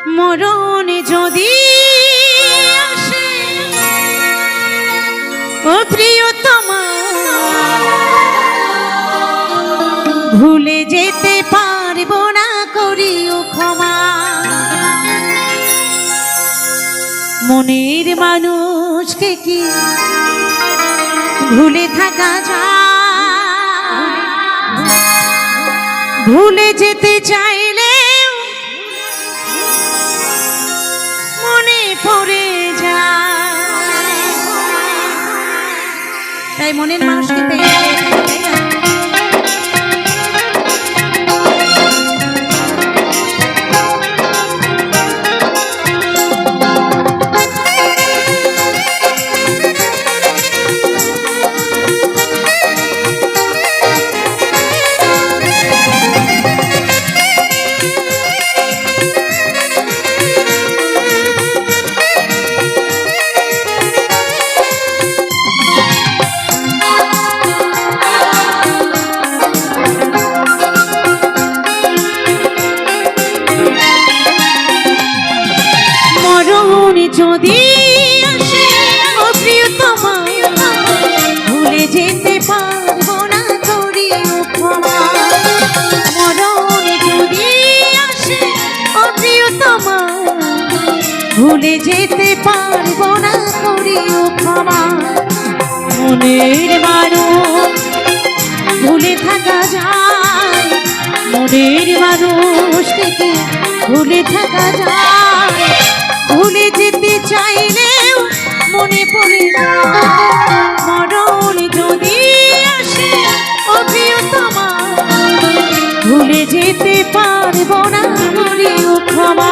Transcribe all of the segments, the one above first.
মরণ যদি আসে ও প্রিয়তমা, ভুলে যেতে পারবো না, করিও ক্ষমা। মনের মানুষকে কি ভুলে থাকা যায়? ভুলে যেতে চাইলে মনে পড়ে যায়, তাই মনের মানুষকে যদি আসে ও প্রিয়তমা, ভুলে যেতে পারবো না, করিও ক্ষমা। মরণ যদি আসে ও প্রিয়তমা, ভুলে যেতে পারবো না, করিও ক্ষমা। মনের মানুষ ভুলে থাকা যায়, মনের মানুষ থেকে ভুলে থাকা যায়। ভুলে যেতে চাইলেও মনে পড়ে যায়। মরণ যদি আসে ও প্রিয়তমা, ভুলে যেতে পারবো না, করিও ক্ষমা।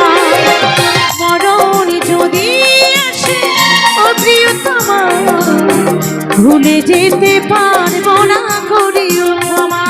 মরণ যদি আসে ও প্রিয়তমা, ভুলে যেতে পারবো না, করিও ক্ষমা।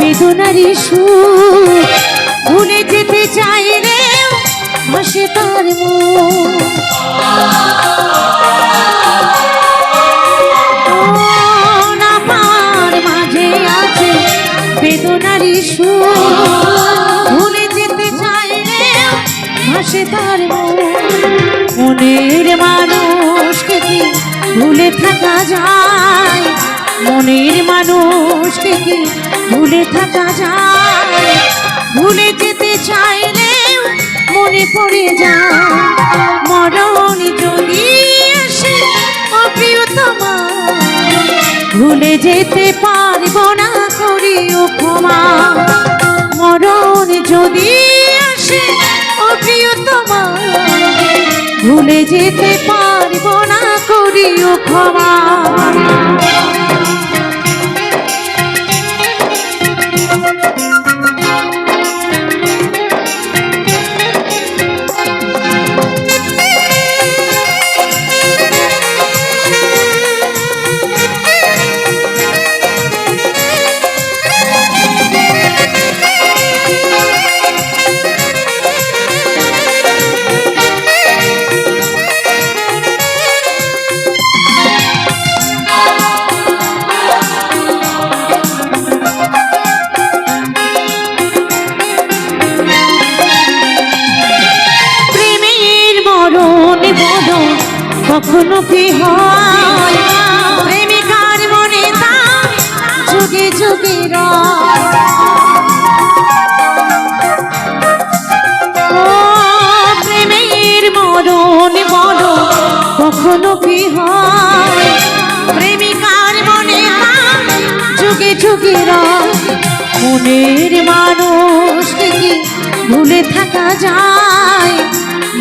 বেদনারি সুর, ভুলে যেতে চাইলে ভাসে তার মুখ। না পার মাঝে আছে বেদনারি সুর, ভুলে যেতে চাইলে ভাসে তার মুখ। মনের মানুষকে কি ভুলে থাকা যায়? মনের মানুষকে কি ভুলে থাকা যায়? ভুলে যেতে চাইলেও মনে পড়ে যায়। মরণ যদি আসে ও প্রিয়তমা, ভুলে যেতে পারবো না, করিও ক্ষমা। মরণ যদি আসে ও প্রিয়তমা, ভুলে যেতে পারবো না, করিও ক্ষমা। কখনো কি হয় প্রেমিকার মনে তা যুগে যুগে রয়। কখনো কি হয় প্রেমিকার মনে যুগে যুগে রয় মনের মানুষকে কি ভুলে থাকা যায়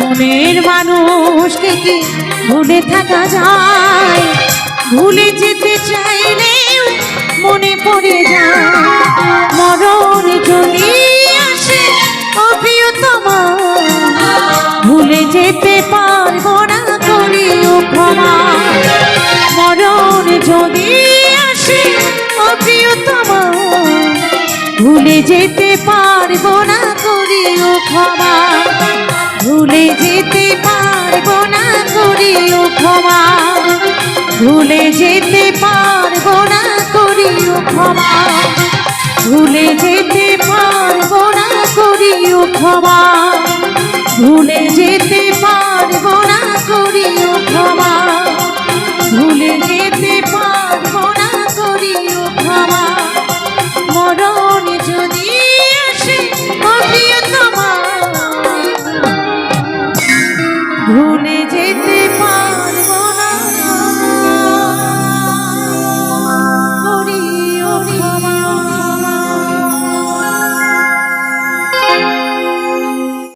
মনের মানুষকে কি ভুলে থাকা যায় ভুলে যেতে চাইলেও মনে পড়ে যায় মরণ যদি আসে ও প্রিয়তমা ভুলে যেতে পারবো না করিও ক্ষমা মরণ যদি আসে ও প্রিয়তমা ভুলে যেতে পারবো না করিও ক্ষমা ভুলে যেতে পারবো না করিও ক্ষমা ভুলে যেতে পারবো না করিও ক্ষমা ভুলে যেতে পারবো না করিও ক্ষমা ভুলে যেতে পারবো না করিও ক্ষমা ভুলে যেতে